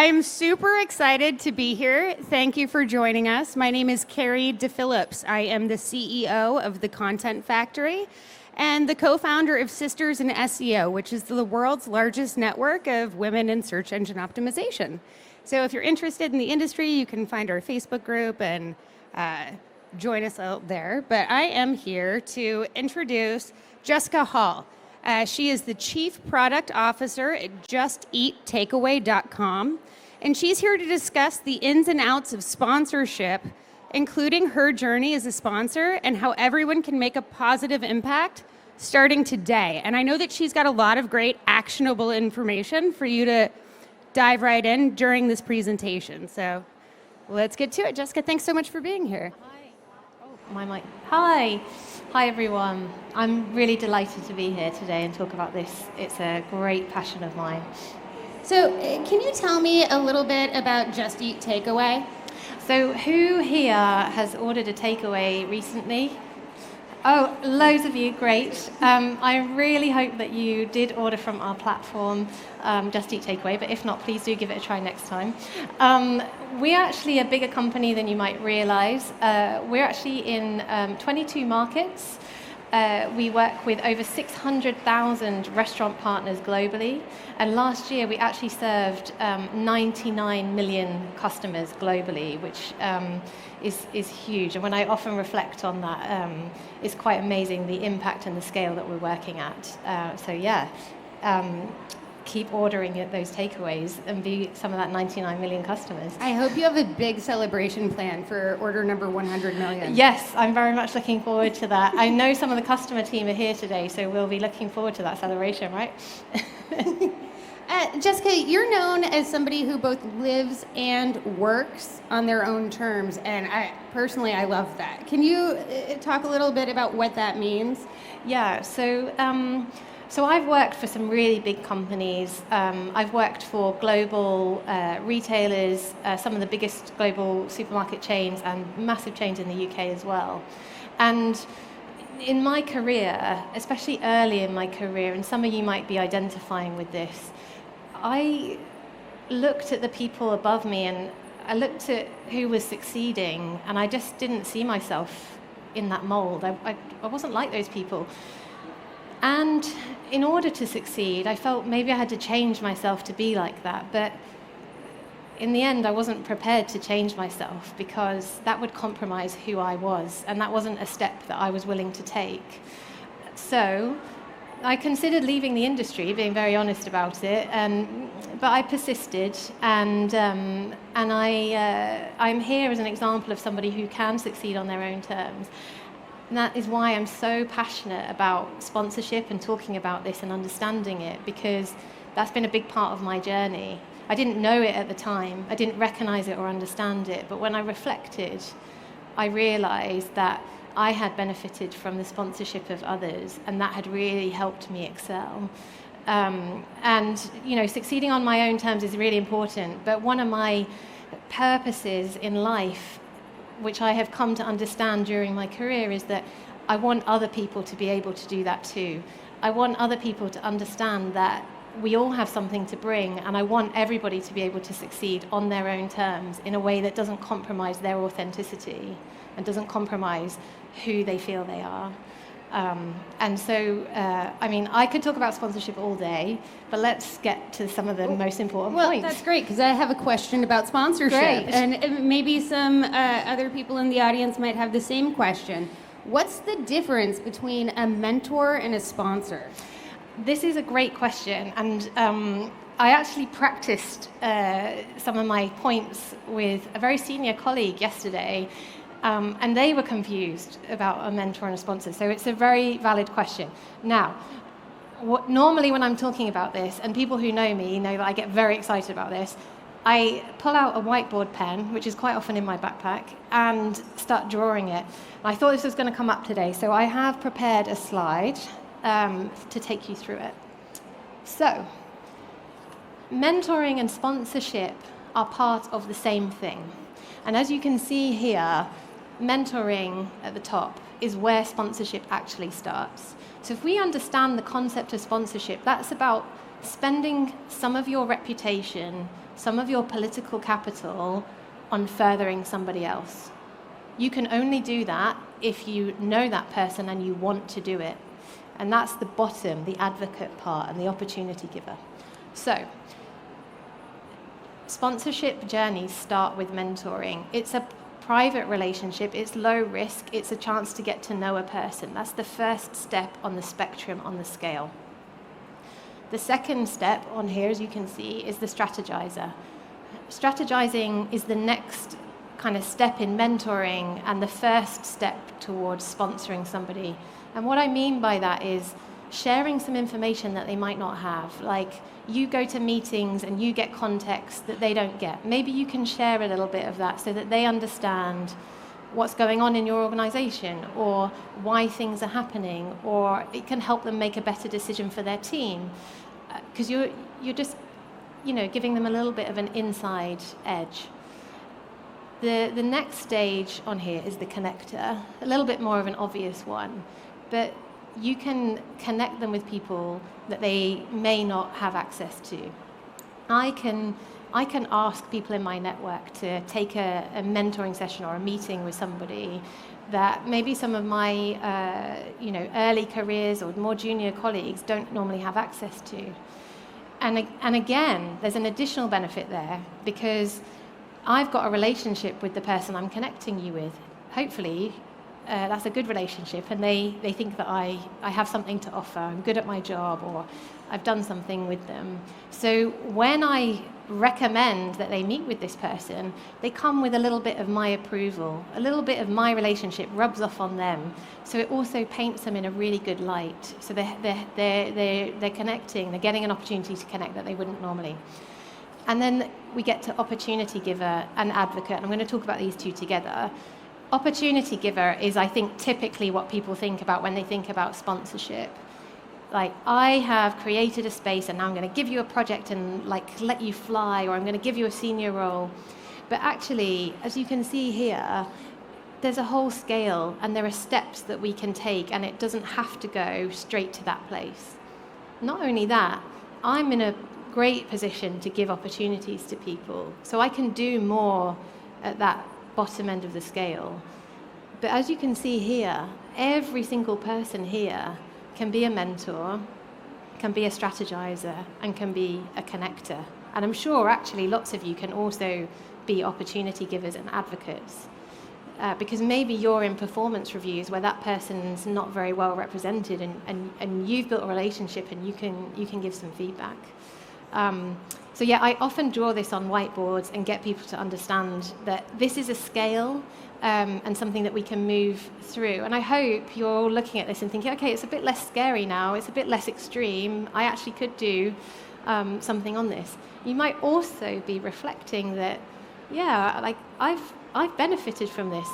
I'm super excited to be here. Thank you for joining us. My name is Carrie DePhillips. I am the CEO of The Content Factory and the co-founder of Sisters in SEO, which is the world's largest network of women in search engine optimization. So if you're interested in the industry, you can find our Facebook group and join us out there. But I am here to introduce Jessica Hall. She is the Chief Product Officer at JustEatTakeaway.com, and she's here to discuss the ins and outs of sponsorship, including her journey as a sponsor and how everyone can make a positive impact starting today. And I know that she's got a lot of great actionable information for you to dive right in during this presentation. So let's get to it. Jessica, thanks so much for being here. Hi. Oh, my mic. Hi. Hi, everyone. I'm really delighted to be here today and talk about this. It's a great passion of mine. So can you tell me a little bit about Just Eat Takeaway? So who here has ordered a takeaway recently? Oh, loads of you, great. I really hope that you did order from our platform, Just Eat Takeaway, but if not, please do give it a try next time. We're actually a bigger company than you might realize. We're actually in 22 markets. We work with over 600,000 restaurant partners globally, and last year we actually served 99 million customers globally, which is huge. And when I often reflect on that, it's quite amazing the impact and the scale that we're working at. Keep ordering those takeaways and be some of that 99 million customers. I hope you have a big celebration plan for order number 100 million. Yes, I'm very much looking forward to that. I know some of the customer team are here today, so we'll be looking forward to that celebration, right? Jessica, you're known as somebody who both lives and works on their own terms, and I love that. Can you talk a little bit about what that means? Yeah, so I've worked for some really big companies. I've worked for global retailers, some of the biggest global supermarket chains and massive chains in the UK as well. And in my career, especially early in my career, and some of you might be identifying with this, I looked at the people above me and I looked at who was succeeding, and I just didn't see myself in that mold. I wasn't like those people. And in order to succeed, I felt maybe I had to change myself to be like that. But in the end, I wasn't prepared to change myself because that would compromise who I was. And that wasn't a step that I was willing to take. So I considered leaving the industry, being very honest about it. But I persisted. And I'm here as an example of somebody who can succeed on their own terms. And that is why I'm so passionate about sponsorship and talking about this and understanding it, because that's been a big part of my journey. I didn't know it at the time. I didn't recognize it or understand it. But when I reflected, I realized that I had benefited from the sponsorship of others, and that had really helped me excel. Succeeding on my own terms is really important. But one of my purposes in life, which I have come to understand during my career, is that I want other people to be able to do that too. I want other people to understand that we all have something to bring, and I want everybody to be able to succeed on their own terms in a way that doesn't compromise their authenticity and doesn't compromise who they feel they are. I could talk about sponsorship all day, but let's get to some of the most important points. Well, that's great, because I have a question about sponsorship. Great. And maybe some other people in the audience might have the same question. What's the difference between a mentor and a sponsor? This is a great question, and I actually practiced some of my points with a very senior colleague yesterday. And they were confused about a mentor and a sponsor. So it's a very valid question. Now, normally when I'm talking about this, and people who know me know that I get very excited about this, I pull out a whiteboard pen, which is quite often in my backpack, and start drawing it. And I thought this was going to come up today, so I have prepared a slide to take you through it. So, mentoring and sponsorship are part of the same thing. And as you can see here, mentoring at the top is where sponsorship actually starts. So if we understand the concept of sponsorship, that's about spending some of your reputation, some of your political capital on furthering somebody else. You can only do that if you know that person and you want to do it. And that's the bottom, the advocate part and the opportunity giver. So, sponsorship journeys start with mentoring. It's a private relationship, it's low risk, it's a chance to get to know a person. That's the first step on the spectrum, on the scale. The second step on here, as you can see, is the strategizer. Strategizing is the next kind of step in mentoring and the first step towards sponsoring somebody. And what I mean by that is sharing some information that they might not have. Like, you go to meetings and you get context that they don't get. Maybe you can share a little bit of that so that they understand what's going on in your organization or why things are happening, or it can help them make a better decision for their team. Because you're just, giving them a little bit of an inside edge. The next stage on here is the connector, a little bit more of an obvious one, but you can connect them with people that they may not have access to. I can ask people in my network to take a mentoring session or a meeting with somebody that maybe some of my early careers or more junior colleagues don't normally have access to. And again, there's an additional benefit there because I've got a relationship with the person I'm connecting you with. Hopefully, that's a good relationship, and they think that I have something to offer, I'm good at my job, or I've done something with them. So when I recommend that they meet with this person, they come with a little bit of my approval, a little bit of my relationship rubs off on them. So it also paints them in a really good light. So they're connecting, they're getting an opportunity to connect that they wouldn't normally. And then we get to opportunity giver and advocate. And I'm going to talk about these two together. Opportunity giver is, I think, typically what people think about when they think about sponsorship. Like, I have created a space and now I'm going to give you a project and let you fly, or I'm going to give you a senior role. But actually, as you can see here, there's a whole scale and there are steps that we can take, and it doesn't have to go straight to that place. Not only that, I'm in a great position to give opportunities to people, so I can do more at that bottom end of the scale. But as you can see here, every single person here can be a mentor, can be a strategizer, and can be a connector. And I'm sure actually lots of you can also be opportunity givers and advocates. Because maybe you're in performance reviews where that person's not very well represented, and you've built a relationship and you can give some feedback. So yeah, I often draw this on whiteboards and get people to understand that this is a scale and something that we can move through. And I hope you're all looking at this and thinking, okay, it's a bit less scary now, it's a bit less extreme, I actually could do something on this. You might also be reflecting that, yeah, like I've benefited from this.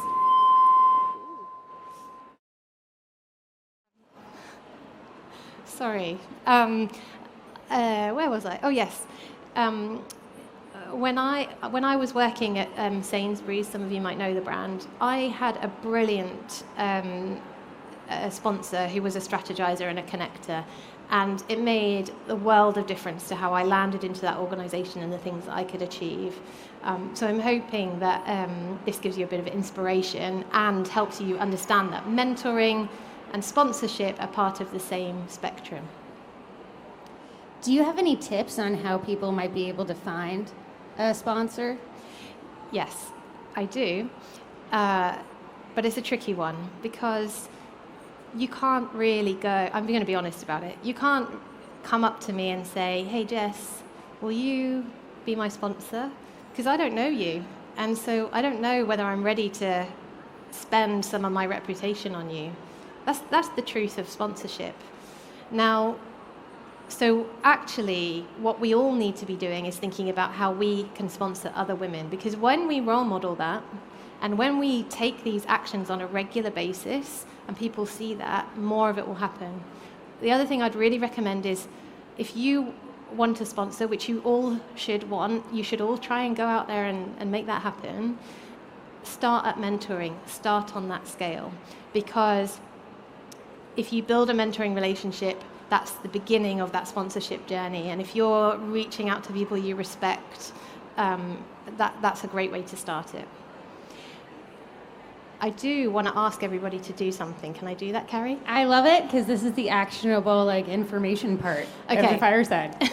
Sorry. Where was I? Oh, yes. When I was working at Sainsbury's, some of you might know the brand, I had a brilliant sponsor who was a strategizer and a connector, and it made a world of difference to how I landed into that organisation and the things that I could achieve. So I'm hoping that this gives you a bit of inspiration and helps you understand that mentoring and sponsorship are part of the same spectrum. Do you have any tips on how people might be able to find a sponsor? Yes, I do. But it's a tricky one because you can't really go, I'm going to be honest about it, you can't come up to me and say, hey Jess, will you be my sponsor? Because I don't know you. And so I don't know whether I'm ready to spend some of my reputation on you. That's the truth of sponsorship. Now, so actually, what we all need to be doing is thinking about how we can sponsor other women. Because when we role model that, and when we take these actions on a regular basis, and people see that, more of it will happen. The other thing I'd really recommend is, if you want to sponsor, which you all should want, you should all try and go out there and make that happen. Start at mentoring, start on that scale. Because if you build a mentoring relationship, that's the beginning of that sponsorship journey. And if you're reaching out to people you respect, that's a great way to start it. I do want to ask everybody to do something. Can I do that, Carrie? I love it because this is the actionable information part of the fireside.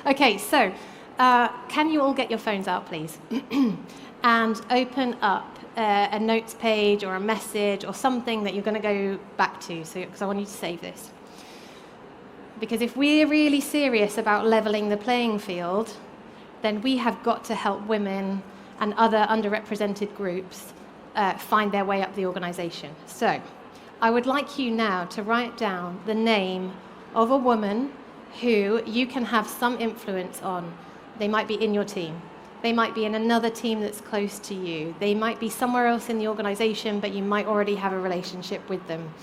Okay, so can you all get your phones out, please? And open up a notes page or a message or something that you're going to go back to, because I want you to save this. Because if we're really serious about leveling the playing field, then we have got to help women and other underrepresented groups find their way up the organization. So I would like you now to write down the name of a woman who you can have some influence on. They might be in your team. They might be in another team that's close to you. They might be somewhere else in the organization, but you might already have a relationship with them.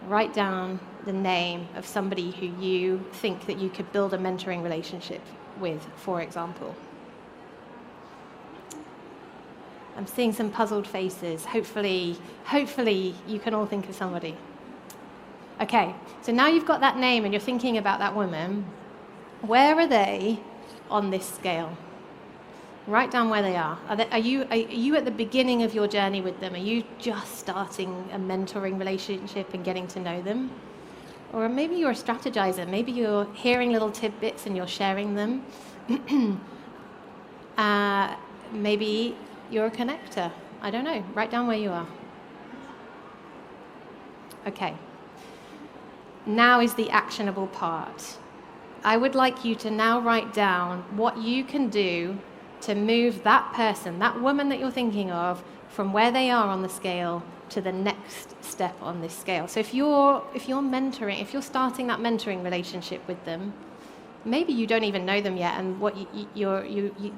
Write down the name of somebody who you think that you could build a mentoring relationship with, for example. I'm seeing some puzzled faces. Hopefully you can all think of somebody. Okay, so now you've got that name and you're thinking about that woman. Where are they on this scale? Write down where they are. Are you at the beginning of your journey with them? Are you just starting a mentoring relationship and getting to know them? Or maybe you're a strategizer. Maybe you're hearing little tidbits and you're sharing them. Maybe you're a connector. I don't know. Write down where you are. Okay. Now is the actionable part. I would like you to now write down what you can do to move that person, that woman that you're thinking of, from where they are on the scale to the next step on this scale. So if you're mentoring, if you're starting that mentoring relationship with them, maybe you don't even know them yet, and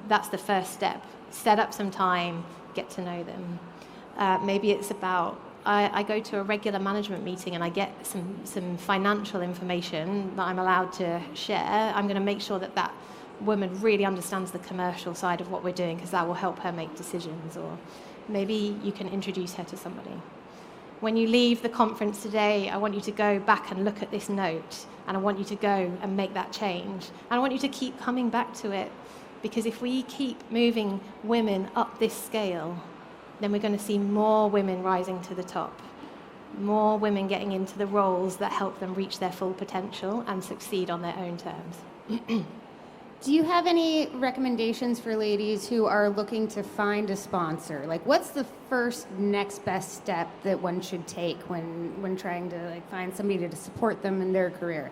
that's the first step. Set up some time, get to know them. Maybe it's about, I go to a regular management meeting and I get some financial information that I'm allowed to share. I'm going to make sure that woman really understands the commercial side of what we're doing, because that will help her make decisions. Or maybe you can introduce her to somebody. When you leave the conference today, I want you to go back and look at this note, and I want you to go and make that change. And I want you to keep coming back to it, because if we keep moving women up this scale, then we're going to see more women rising to the top, more women getting into the roles that help them reach their full potential and succeed on their own terms. Do you have any recommendations for ladies who are looking to find a sponsor? What's the first next best step that one should take when trying to find somebody to support them in their career?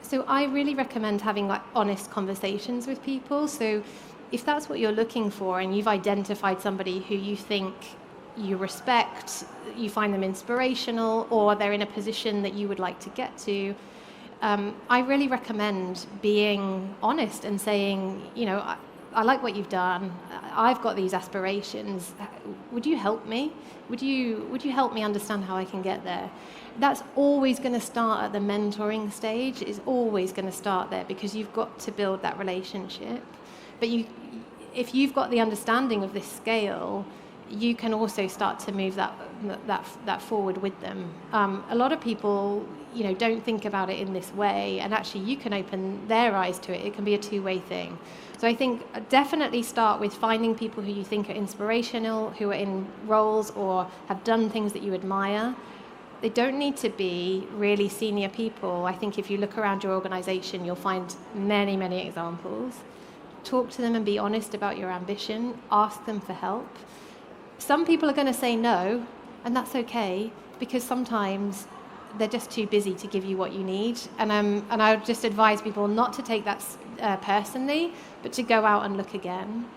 So I really recommend having honest conversations with people. So if that's what you're looking for and you've identified somebody who you think you respect, you find them inspirational, or they're in a position that you would like to get to, I really recommend being honest and saying, I like what you've done. I've got these aspirations. Would you help me? Would you help me understand how I can get there? That's always going to start at the mentoring stage. It's always going to start there, because you've got to build that relationship. But if you've got the understanding of this scale, you can also start to move that forward with them. A lot of people, don't think about it in this way, and actually you can open their eyes to it. It can be a two-way thing. So I think definitely start with finding people who you think are inspirational, who are in roles or have done things that you admire. They don't need to be really senior people. I think if you look around your organization, you'll find many, many examples. Talk to them and be honest about your ambition. Ask them for help. Some people are going to say no, and that's okay, because sometimes they're just too busy to give you what you need. And I would just advise people not to take that personally, but to go out and look again.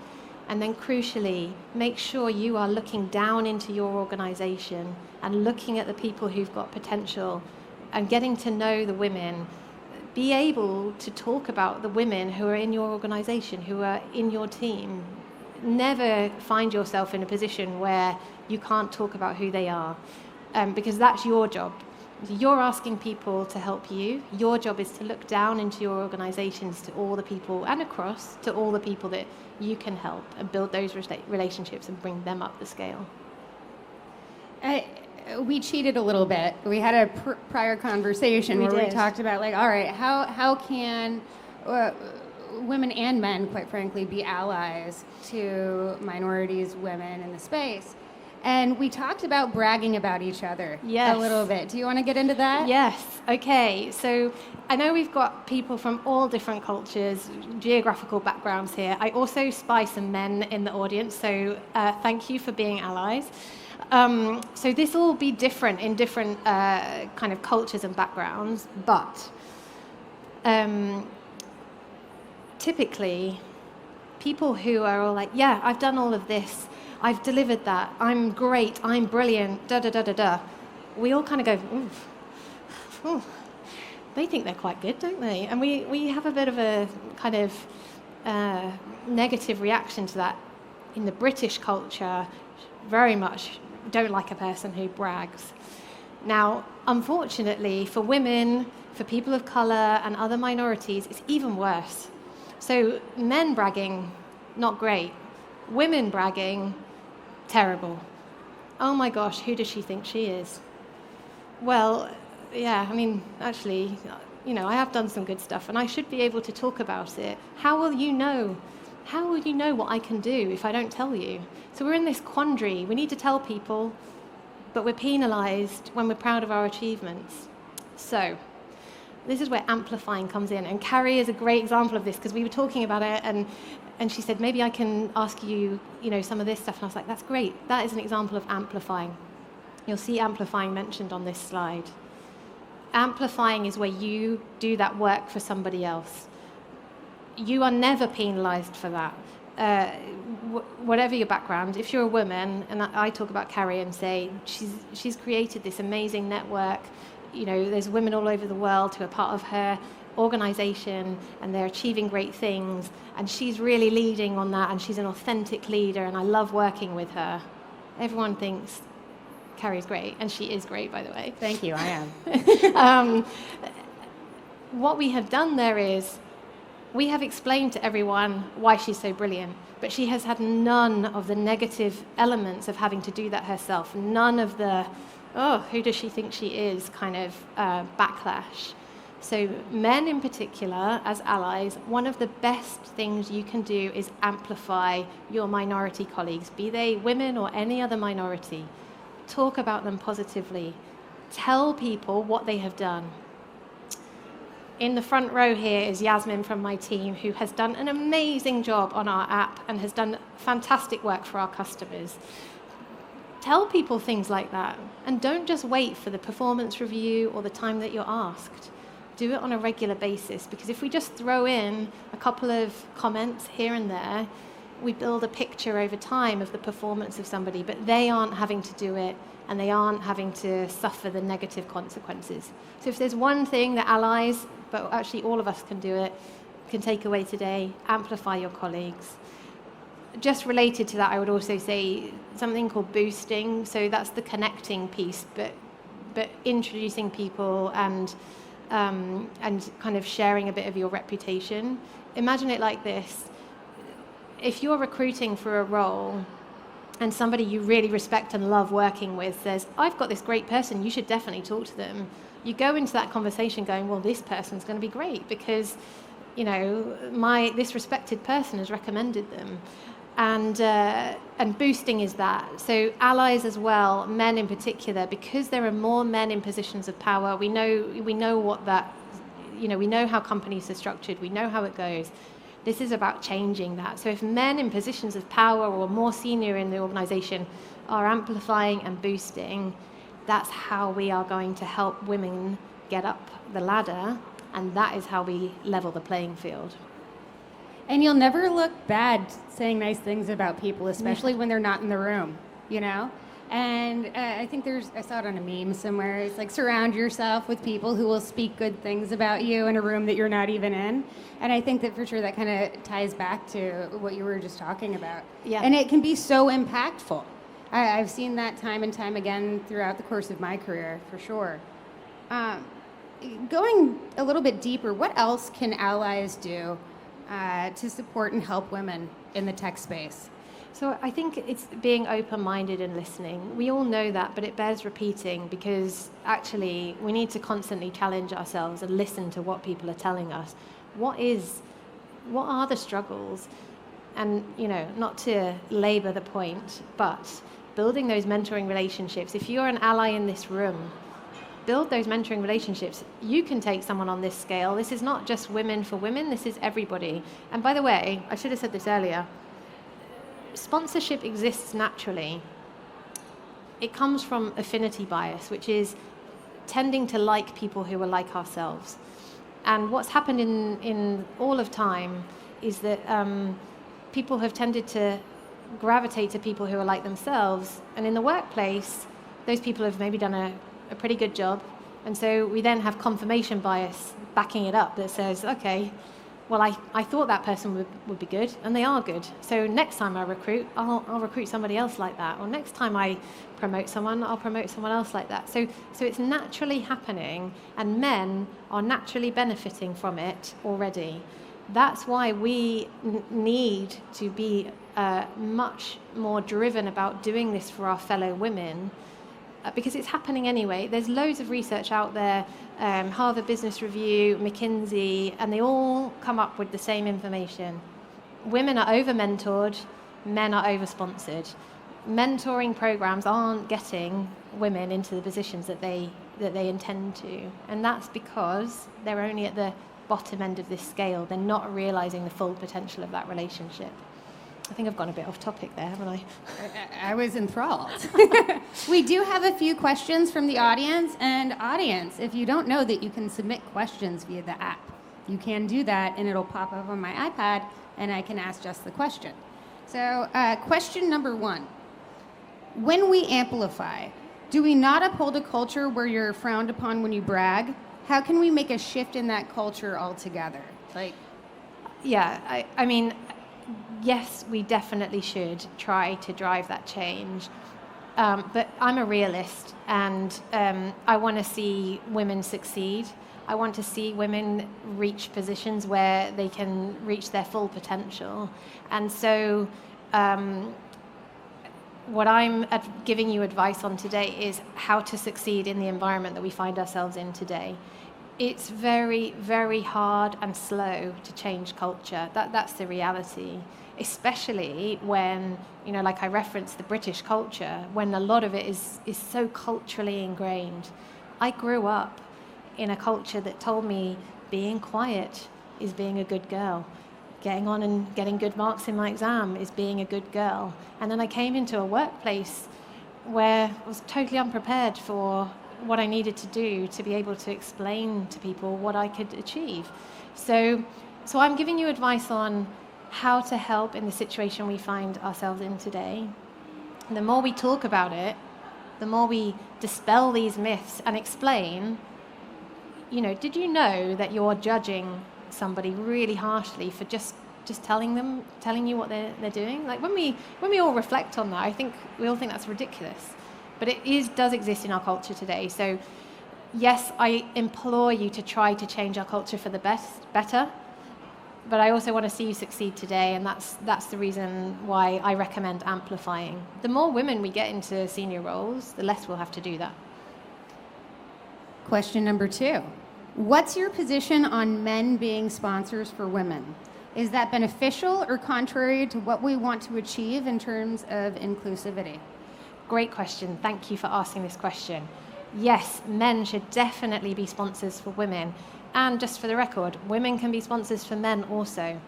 And then crucially, make sure you are looking down into your organization and looking at the people who've got potential and getting to know the women. Be able to talk about the women who are in your organization, who are in your team. Never find yourself in a position where you can't talk about who they are, because that's your job. You're asking people to help you. Your job is to look down into your organizations to all the people, and across to all the people that you can help, and build those relationships and bring them up the scale. We cheated a little bit. We had a prior conversation where we talked about all right, how can women and men, quite frankly, be allies to minorities, women in the space. And we talked about bragging about each other a little bit. Do you want to get into that? Yes. Okay. So I know we've got people from all different cultures, geographical backgrounds here. I also spy some men in the audience, so thank you for being allies. So this will be different in different kind of cultures and backgrounds, but typically people who are all like, yeah, I've done all of this, I've delivered that, I'm great, I'm brilliant, da-da-da-da-da. We all kind of go, ooh. They think they're quite good, don't they? And we have a bit of a kind of negative reaction to that. In the British culture, very much don't like a person who brags. Now, unfortunately, for women, for people of color and other minorities, it's even worse. So men bragging, not great. Women bragging, terrible. Oh my gosh, who does she think she is? Well, yeah, I mean, actually, I have done some good stuff and I should be able to talk about it. How will you know? How will you know what I can do if I don't tell you? So we're in this quandary. We need to tell people, but we're penalized when we're proud of our achievements. So this is where amplifying comes in. And Carrie is a great example of this because we were talking about it and she said, maybe I can ask you, some of this stuff. And I was like, that's great. That is an example of amplifying. You'll see amplifying mentioned on this slide. Amplifying is where you do that work for somebody else. You are never penalized for that. Whatever your background, if you're a woman, and I talk about Carrie and say, she's created this amazing network, there's women all over the world who are part of her organization and they're achieving great things, and she's really leading on that, and she's an authentic leader, and I love working with her. Everyone thinks Carrie's great, and she is great, by the way. Thank you, I am. What we have done there is we have explained to everyone why she's so brilliant, but she has had none of the negative elements of having to do that herself, none of the, who does she think she is kind of backlash. So men in particular, as allies, one of the best things you can do is amplify your minority colleagues, be they women or any other minority. Talk about them positively. Tell people what they have done. In the front row here is Yasmin from my team, who has done an amazing job on our app and has done fantastic work for our customers. Tell people things like that, and don't just wait for the performance review or the time that you're asked. Do it on a regular basis, because if we just throw in a couple of comments here and there, we build a picture over time of the performance of somebody, but they aren't having to do it, and they aren't having to suffer the negative consequences. So if there's one thing that allies, but actually all of us can do it, can take away today, amplify your colleagues. Just related to that, I would also say something called boosting. So that's the connecting piece, but introducing people and kind of sharing a bit of your reputation. Imagine it like this. If you're recruiting for a role and somebody you really respect and love working with says, I've got this great person, you should definitely talk to them. You go into that conversation going, well, this person's going to be great because, this respected person has recommended them. And boosting is that. So allies as well, men in particular, because there are more men in positions of power, we know what that, we know how companies are structured, we know how it goes. This is about changing that. So if men in positions of power or more senior in the organization are amplifying and boosting, that's how we are going to help women get up the ladder, and that is how we level the playing field. And you'll never look bad saying nice things about people, especially when they're not in the room, And I think I saw it on a meme somewhere. It's like, surround yourself with people who will speak good things about you in a room that you're not even in. And I think that for sure that kind of ties back to what you were just talking about. Yeah. And it can be so impactful. I've seen that time and time again throughout the course of my career, for sure. Going a little bit deeper, what else can allies do to support and help women in the tech space? So I think it's being open-minded and listening. We all know that, but it bears repeating because actually we need to constantly challenge ourselves and listen to what people are telling us. What is what are the struggles? And, not to labor the point, but building those mentoring relationships. If you're an ally in this room, build those mentoring relationships. You can take someone on this scale. This is not just women for women, this is everybody. And by the way, I should have said this earlier, sponsorship exists naturally. It comes from affinity bias, which is tending to like people who are like ourselves. And what's happened in all of time is that people have tended to gravitate to people who are like themselves. And in the workplace, those people have maybe done a pretty good job. And so we then have confirmation bias backing it up that says, okay, well, I thought that person would be good, and they are good. So next time I recruit, I'll recruit somebody else like that. Or next time I promote someone, I'll promote someone else like that. So it's naturally happening, and men are naturally benefiting from it already. That's why we need to be much more driven about doing this for our fellow women, because it's happening anyway. There's loads of research out there, Harvard Business Review, McKinsey, and they all come up with the same information. Women are over-mentored, men are over-sponsored. Mentoring programs aren't getting women into the positions that they intend to, and that's because they're only at the bottom end of this scale. They're not realizing the full potential of that relationship. I think I've gone a bit off topic there, haven't I? I was enthralled. We do have a few questions from the audience. And audience, if you don't know that you can submit questions via the app, you can do that, and it'll pop up on my iPad, and I can ask just the question. So question number 1. When we amplify, do we not uphold a culture where you're frowned upon when you brag? How can we make a shift in that culture altogether? Yeah, I mean, yes, we definitely should try to drive that change. But I'm a realist, and I want to see women succeed. I want to see women reach positions where they can reach their full potential. And so what I'm giving you advice on today is how to succeed in the environment that we find ourselves in today. It's very, very hard and slow to change culture. That's the reality, especially when, like I referenced the British culture, when a lot of it is so culturally ingrained. I grew up in a culture that told me being quiet is being a good girl. Getting on and getting good marks in my exam is being a good girl. And then I came into a workplace where I was totally unprepared for what I needed to do to be able to explain to people what I could achieve. So I'm giving you advice on how to help in the situation we find ourselves in today. The more we talk about it, the more we dispel these myths and explain, did you know that you're judging somebody really harshly for just telling you what they're doing? Like when we all reflect on that, I think we all think that's ridiculous. But it does exist in our culture today. So yes, I implore you to try to change our culture for the better. But I also want to see you succeed today, and that's the reason why I recommend amplifying. The more women we get into senior roles, the less we'll have to do that. Question number 2. What's your position on men being sponsors for women? Is that beneficial or contrary to what we want to achieve in terms of inclusivity? Great question. Thank you for asking this question. Yes, men should definitely be sponsors for women. And just for the record, women can be sponsors for men also.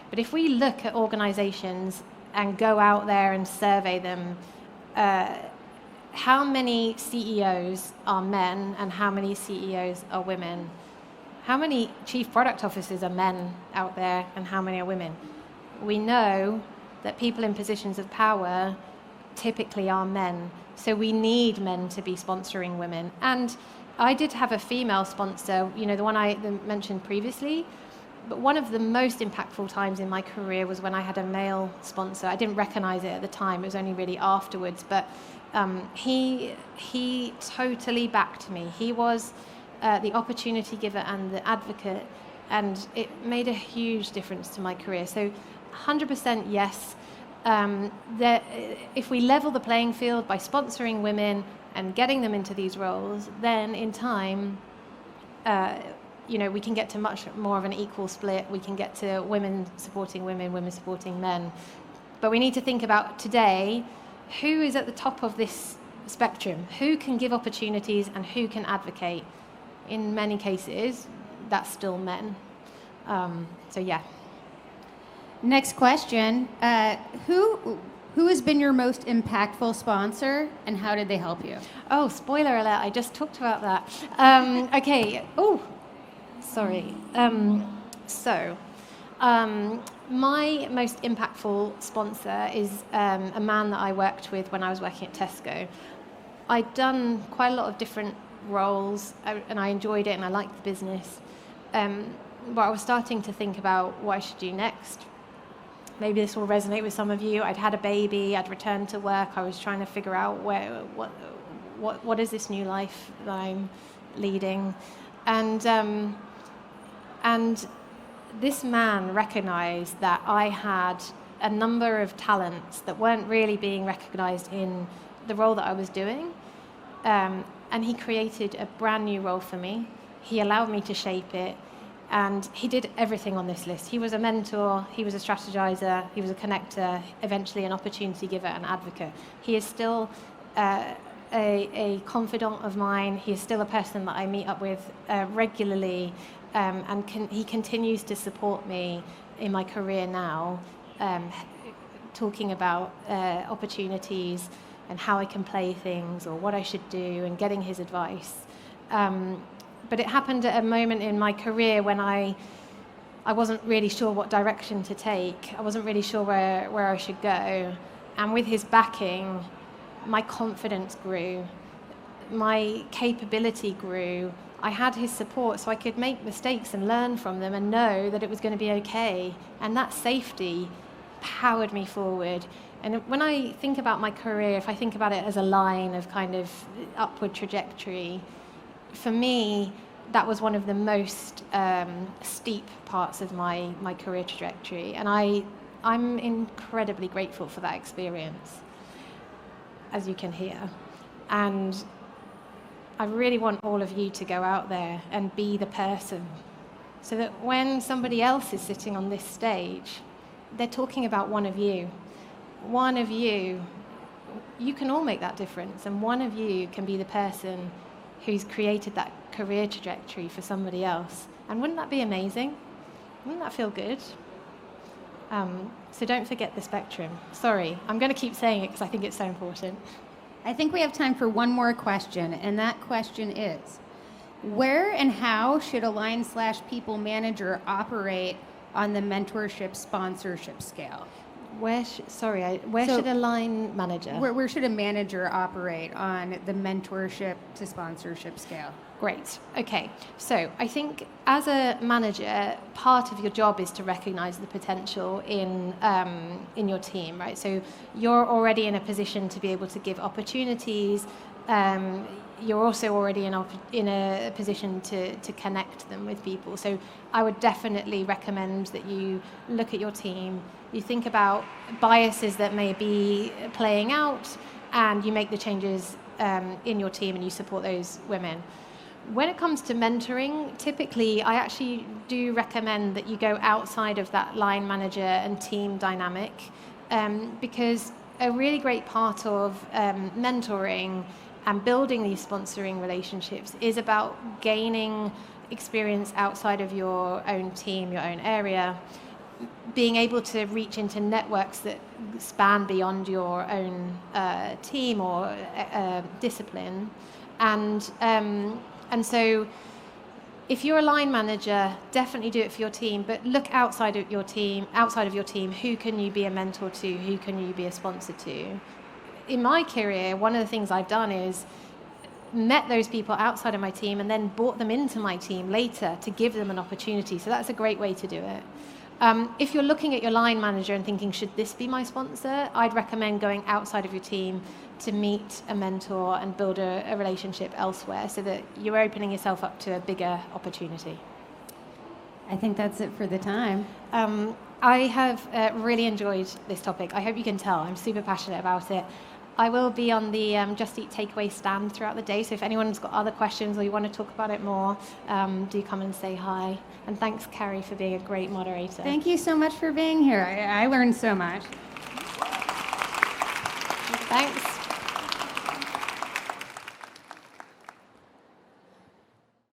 But if we look at organizations and go out there and survey them, how many CEOs are men and how many CEOs are women? How many chief product officers are men out there and how many are women? We know that people in positions of power typically are men. So we need men to be sponsoring women. And I did have a female sponsor, the one I mentioned previously, but one of the most impactful times in my career was when I had a male sponsor. I didn't recognize it at the time, it was only really afterwards, but he totally backed me. He was the opportunity giver and the advocate, and it made a huge difference to my career. So 100% yes. If we level the playing field by sponsoring women and getting them into these roles, then in time, we can get to much more of an equal split. We can get to women supporting women, women supporting men. But we need to think about today, who is at the top of this spectrum? Who can give opportunities and who can advocate? In many cases, that's still men. So yeah. Next question. Who has been your most impactful sponsor, and how did they help you? Oh, spoiler alert, I just talked about that. Okay. Oh, sorry. My most impactful sponsor is a man that I worked with when I was working at Tesco. I'd done quite a lot of different roles, and I enjoyed it, and I liked the business. But I was starting to think about what I should do next. Maybe this will resonate with some of you. I'd had a baby, I'd returned to work, I was trying to figure out what is this new life that I'm leading. And this man recognized that I had a number of talents that weren't really being recognized in the role that I was doing. And he created a brand new role for me. He allowed me to shape it. And he did everything on this list. He was a mentor, he was a strategizer, he was a connector, eventually an opportunity giver and advocate. He is still a confidant of mine. He is still a person that I meet up with regularly, and he continues to support me in my career now, talking about opportunities and how I can play things or what I should do, and getting his advice. But it happened at a moment in my career when I wasn't really sure what direction to take. I wasn't really sure where I should go. And with his backing, my confidence grew. My capability grew. I had his support so I could make mistakes and learn from them and know that it was going to be okay. And that safety powered me forward. And when I think about my career, if I think about it as a line of kind of upward trajectory, for me, that was one of the most steep parts of my career trajectory. And I'm incredibly grateful for that experience, as you can hear. And I really want all of you to go out there and be the person, so that when somebody else is sitting on this stage, they're talking about one of you. One of you, you can all make that difference, and one of you can be the person who's created that career trajectory for somebody else. And wouldn't that be amazing? Wouldn't that feel good? So don't forget the spectrum. Sorry, I'm going to keep saying it because I think it's so important. I think we have time for one more question, and that question is, where and how should a line/people manager operate on the mentorship sponsorship scale? Where should a line manager? Where should a manager operate on the mentorship to sponsorship scale? Great. Okay. So I think as a manager, part of your job is to recognize the potential in your team, right? So you're already in a position to be able to give opportunities. You're also already in a position to connect them with people. So I would definitely recommend that you look at your team, you think about biases that may be playing out, and you make the changes in your team and you support those women. When it comes to mentoring, typically I actually do recommend that you go outside of that line manager and team dynamic, because a really great part of mentoring and building these sponsoring relationships is about gaining experience outside of your own team, your own area, being able to reach into networks that span beyond your own team or discipline. And so if you're a line manager, definitely do it for your team, but look outside of your team. Who can you be a mentor to? Who can you be a sponsor to? In my career, one of the things I've done is met those people outside of my team and then brought them into my team later to give them an opportunity. So that's a great way to do it. If you're looking at your line manager and thinking, should this be my sponsor? I'd recommend going outside of your team to meet a mentor and build a relationship elsewhere, so that you're opening yourself up to a bigger opportunity. I think that's it for the time. I have really enjoyed this topic. I hope you can tell I'm super passionate about it. I will be on the Just Eat Takeaway stand throughout the day, so if anyone's got other questions or you want to talk about it more, do come and say hi. And thanks, Carrie, for being a great moderator. Thank you so much for being here. I learned so much. Thanks.